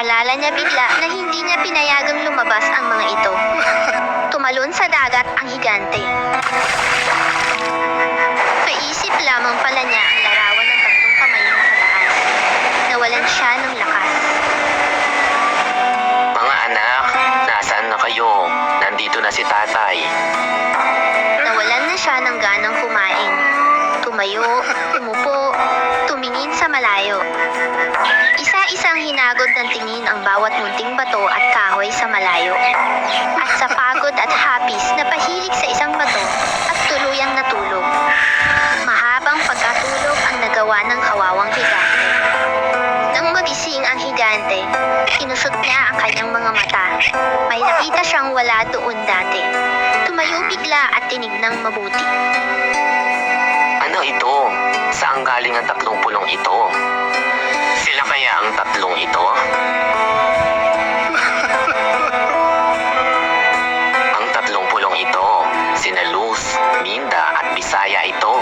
Naalala niya bigla na hindi niya pinayagang lumabas ang mga ito. Tumalon sa dagat ang higante. Naisip lamang pala niya ang larawan ng tatlong kamay na nakaraan. Nawalan siya ng lakas. Mga anak, nasaan na kayo? Nandito na si tatay. Nawalan na siya ng ganang kumain. Tumayo, umupo, tumingin sa malayo. Isa-isang hinagod ng tingin ang bawat munting bato at kahoy sa malayo. At sa pagod at hapis na pahilig sa isang bato at tuluyang natulog. Mahabang pagkatulog ang nagawa ng kawawang higante. Nang magising ang higante, kinusot niya ang kanyang mga mata. May nakita siyang wala doon dati. Tumayo bigla at tinignang mabuti. Ano ito? Saan galing ang tatlong pulong ito? Sila kaya ang tatlong ito? Ang tatlong pulong ito, sina Luz, Minda at Bisaya ito.